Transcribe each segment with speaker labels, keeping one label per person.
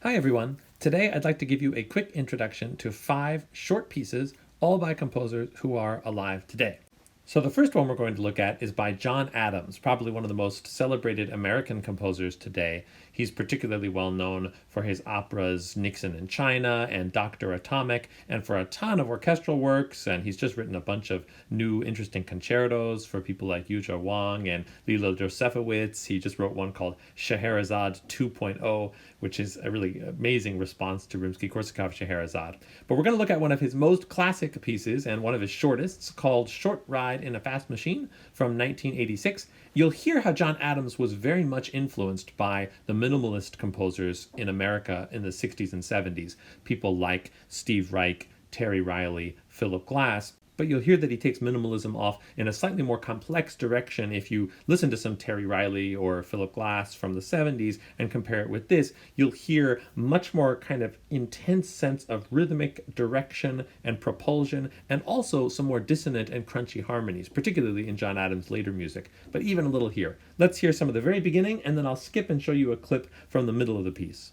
Speaker 1: Hi everyone. Today I'd like to give you a quick introduction to 5 short pieces, all by composers who are alive today. So the first one we're going to look at is by John Adams, probably one of the most celebrated American composers today. He's particularly well known for his operas Nixon in China and Dr. Atomic, and for a ton of orchestral works, and he's just written a bunch of new interesting concertos for people like Yuja Wang and Lila Josefowitz. He just wrote one called Scheherazade 2.0, which is a really amazing response to Rimsky-Korsakov's Scheherazade. But we're going to look at one of his most classic pieces and one of his shortest, called Short Ride in a Fast Machine from 1986. You'll hear how John Adams was very much influenced by the minimalist composers in America in the 60s and 70s, people like Steve Reich, Terry Riley, Philip Glass. But you'll hear that he takes minimalism off in a slightly more complex direction if you listen to some Terry Riley or Philip Glass from the 70s and compare it with this. You'll hear much more kind of intense sense of rhythmic direction and propulsion, and also some more dissonant and crunchy harmonies, particularly in John Adams' later music, but even a little here. Let's hear some of the very beginning, and then I'll skip and show you a clip from the middle of the piece.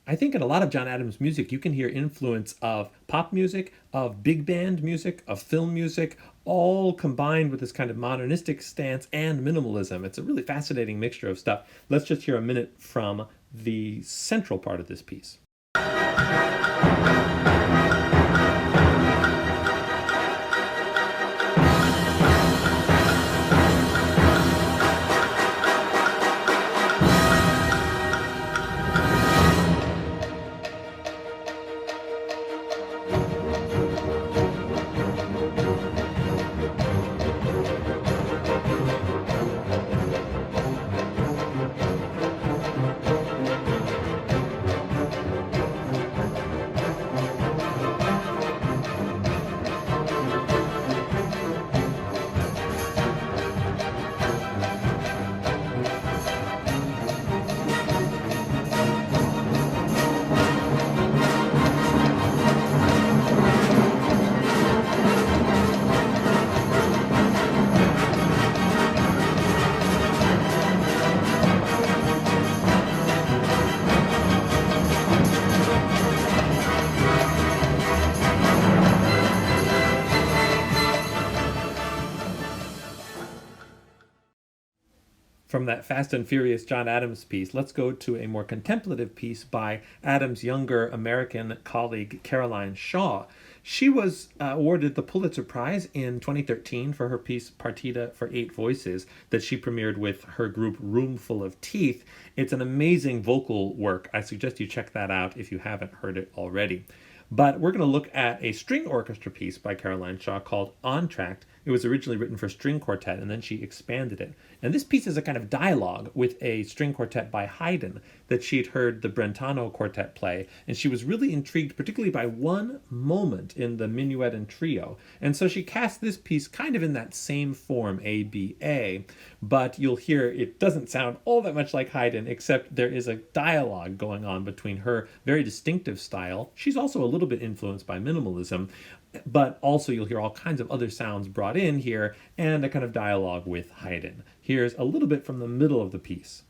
Speaker 1: I think in a lot of John Adams' music, you can hear influence of pop music, of big band music, of film music, all combined with this kind of modernistic stance and minimalism. It's a really fascinating mixture of stuff. Let's just hear a minute from the central part of this piece. From that Fast and Furious John Adams piece, let's go to a more contemplative piece by Adams' younger American colleague, Caroline Shaw. She was awarded the Pulitzer Prize in 2013 for her piece Partita for 8 Voices that she premiered with her group Roomful of Teeth. It's an amazing vocal work. I suggest you check that out if you haven't heard it already. But we're going to look at a string orchestra piece by Caroline Shaw called Entr'acte. It was originally written for string quartet, and then she expanded it. And this piece is a kind of dialogue with a string quartet by Haydn that she'd heard the Brentano quartet play, and she was really intrigued particularly by one moment in the minuet and trio. And so she cast this piece kind of in that same form, ABA, but you'll hear it doesn't sound all that much like Haydn, except there is a dialogue going on between her very distinctive style. She's also a little bit influenced by minimalism, but also you'll hear all kinds of other sounds brought in here and a kind of dialogue with Haydn. Here's a little bit from the middle of the piece.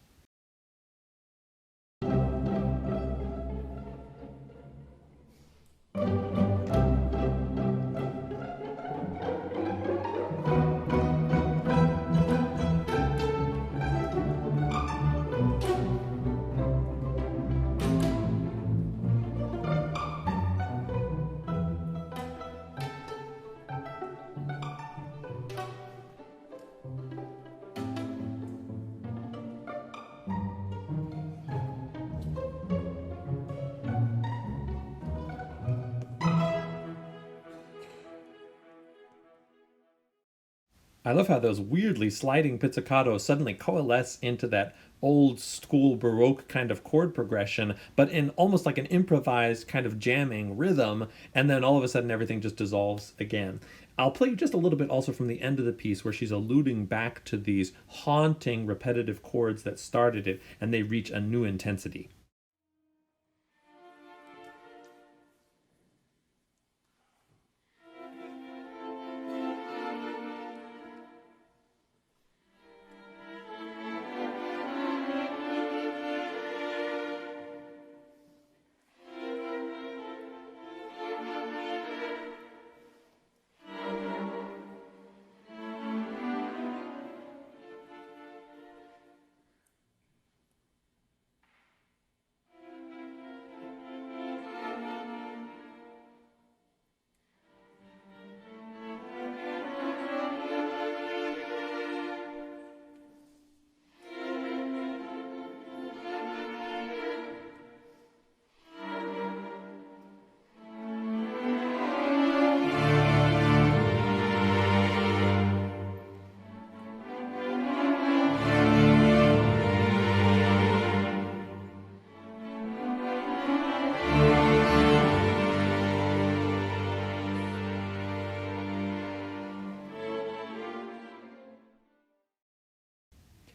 Speaker 1: I love how those weirdly sliding pizzicatos suddenly coalesce into that old school Baroque kind of chord progression, but in almost like an improvised kind of jamming rhythm, and then all of a sudden everything just dissolves again. I'll play you just a little bit also from the end of the piece where she's alluding back to these haunting repetitive chords that started it, and they reach a new intensity.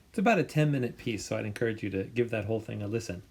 Speaker 1: It's about a 10-minute piece, so I'd encourage you to give that whole thing a listen.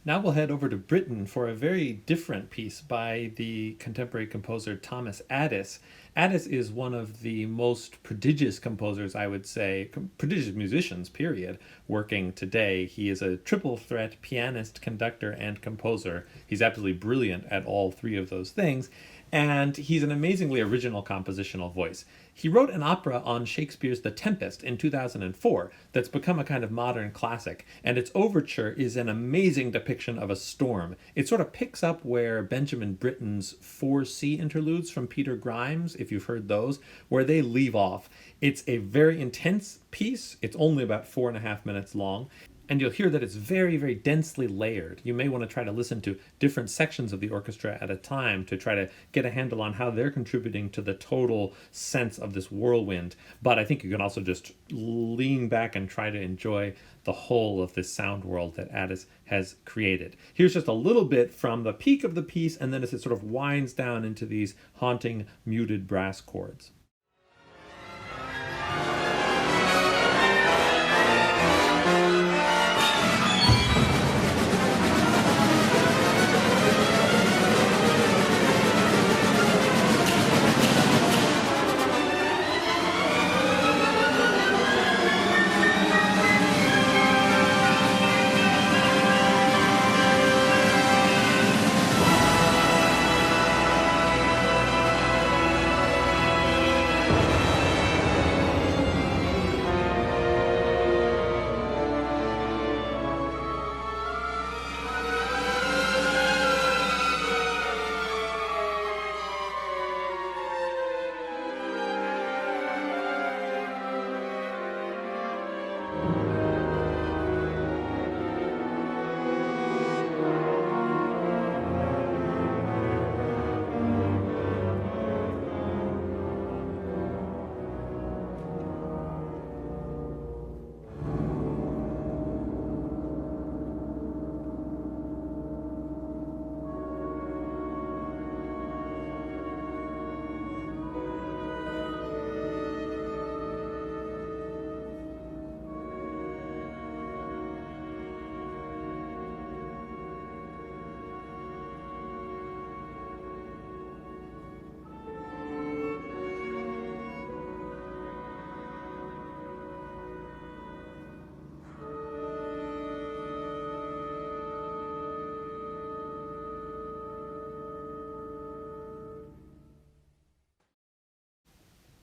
Speaker 1: Now we'll head over to Britain for a very different piece by the contemporary composer Thomas Adès. Adès is one of the most prodigious composers, I would say, prodigious musicians, period, working today. He is a triple threat pianist, conductor, and composer. He's absolutely brilliant at all three of those things. And he's an amazingly original compositional voice. He wrote an opera on Shakespeare's The Tempest in 2004 that's become a kind of modern classic, and its overture is an amazing depiction of a storm. It sort of picks up where Benjamin Britten's 4 sea interludes from Peter Grimes, if you've heard those, where they leave off. It's a very intense piece. It's only about 4.5 minutes long. And you'll hear that it's very, very densely layered. You may want to try to listen to different sections of the orchestra at a time to try to get a handle on how they're contributing to the total sense of this whirlwind. But I think you can also just lean back and try to enjoy the whole of this sound world that Adès has created. Here's just a little bit from the peak of the piece, and then as it sort of winds down into these haunting, muted brass chords.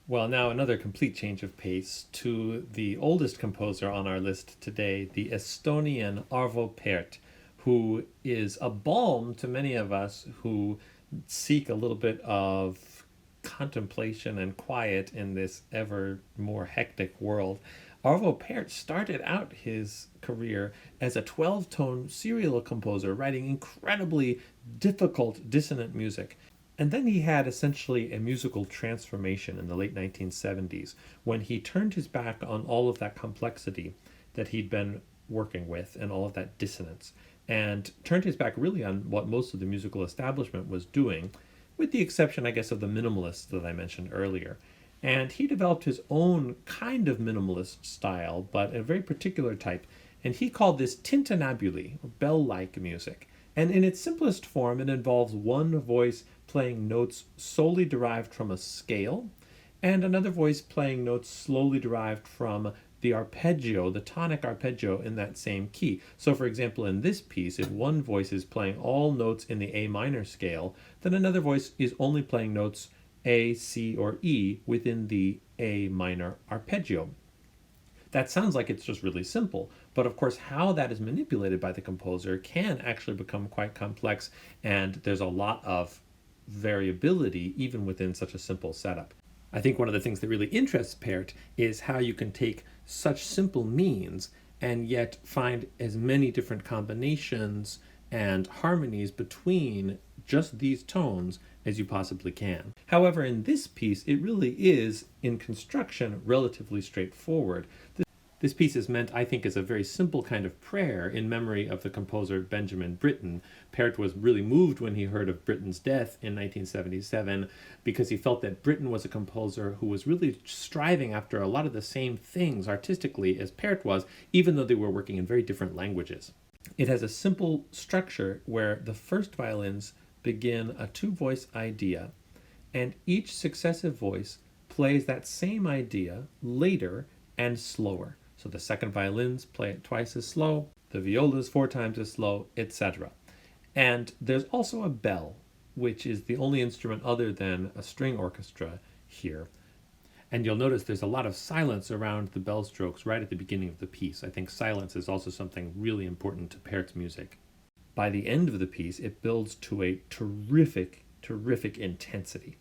Speaker 1: Well, now another complete change of pace to the oldest composer on our list today, the Estonian Arvo Pärt, who is a balm to many of us who seek a little bit of contemplation and quiet in this ever more hectic world. Arvo Pärt started out his career as a 12-tone serial composer, writing incredibly difficult, dissonant music. And then he had essentially a musical transformation in the late 1970s when he turned his back on all of that complexity that he'd been working with and all of that dissonance, and turned his back really on what most of the musical establishment was doing, with the exception, I guess, of the minimalists that I mentioned earlier. And he developed his own kind of minimalist style, but a very particular type, and he called this tintinnabuli, bell-like music. And in its simplest form, it involves one voice playing notes solely derived from a scale, and another voice playing notes slowly derived from the arpeggio, the tonic arpeggio in that same key. So for example, in this piece, if one voice is playing all notes in the A minor scale, then another voice is only playing notes A, C, or E within the A minor arpeggio. That sounds like it's just really simple, but of course how that is manipulated by the composer can actually become quite complex, and there's a lot of variability even within such a simple setup. I think one of the things that really interests Pärt is how you can take such simple means and yet find as many different combinations and harmonies between just these tones as you possibly can. However, in this piece, it really is, in construction, relatively straightforward. This piece is meant, I think, as a very simple kind of prayer in memory of the composer Benjamin Britten. Pärt was really moved when he heard of Britten's death in 1977 because he felt that Britten was a composer who was really striving after a lot of the same things artistically as Pärt was, even though they were working in very different languages. It has a simple structure where the first violins begin a two-voice idea, and each successive voice plays that same idea later and slower. So the second violins play it twice as slow, the violas 4 times as slow, etc. And there's also a bell, which is the only instrument other than a string orchestra here. And you'll notice there's a lot of silence around the bell strokes right at the beginning of the piece. I think silence is also something really important to Pärt's music. By the end of the piece, it builds to a terrific, terrific intensity.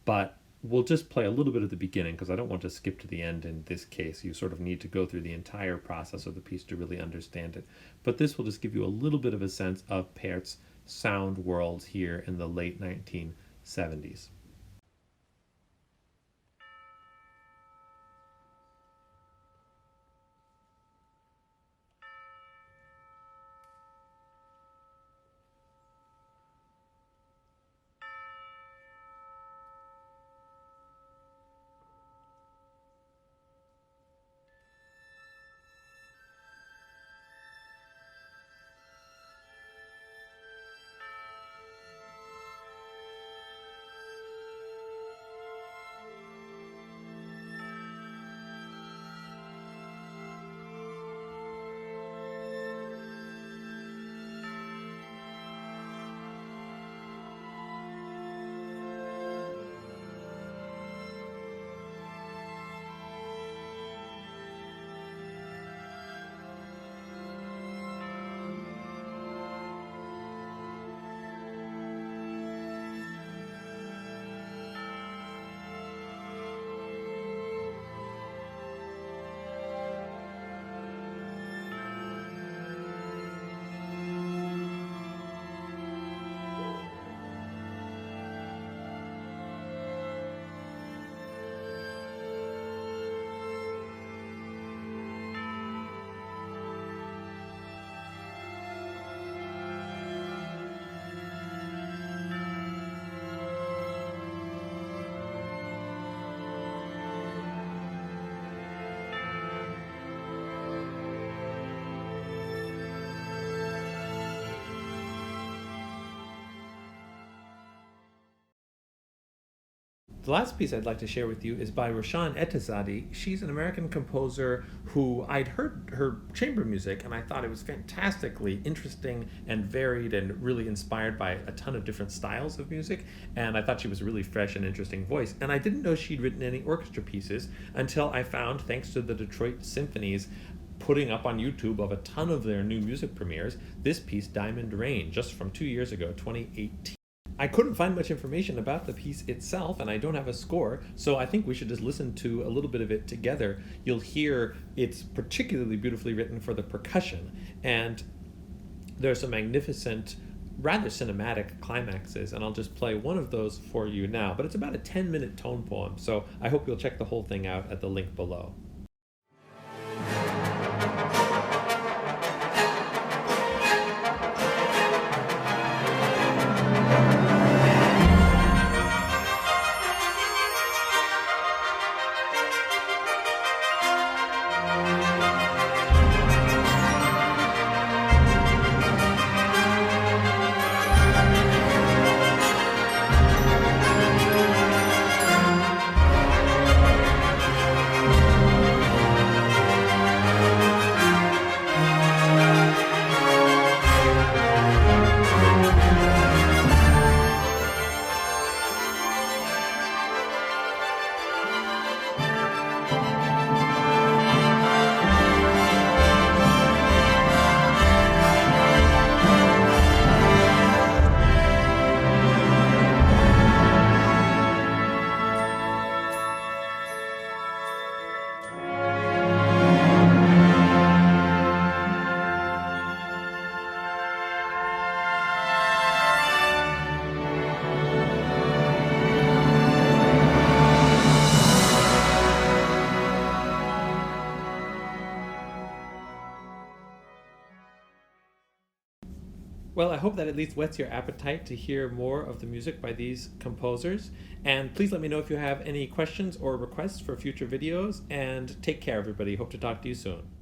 Speaker 1: But we'll just play a little bit of the beginning because I don't want to skip to the end in this case. You sort of need to go through the entire process of the piece to really understand it. But this will just give you a little bit of a sense of Pärt's sound world here in the late 1970s. The last piece I'd like to share with you is by Roshanne Etezady. She's an American composer who I'd heard her chamber music and I thought it was fantastically interesting and varied and really inspired by a ton of different styles of music, and I thought she was a really fresh and interesting voice. And I didn't know she'd written any orchestra pieces until I found, thanks to the Detroit Symphony's putting up on YouTube of a ton of their new music premieres, this piece, Diamond Rain, just from 2 years ago, 2018. I couldn't find much information about the piece itself, and I don't have a score, so I think we should just listen to a little bit of it together. You'll hear it's particularly beautifully written for the percussion, and there's some magnificent rather cinematic climaxes, and I'll just play one of those for you now. But it's about a 10-minute tone poem, so I hope you'll check the whole thing out at the link below. Well, I hope that at least whets your appetite to hear more of the music by these composers. And please let me know if you have any questions or requests for future videos. And take care, everybody. Hope to talk to you soon.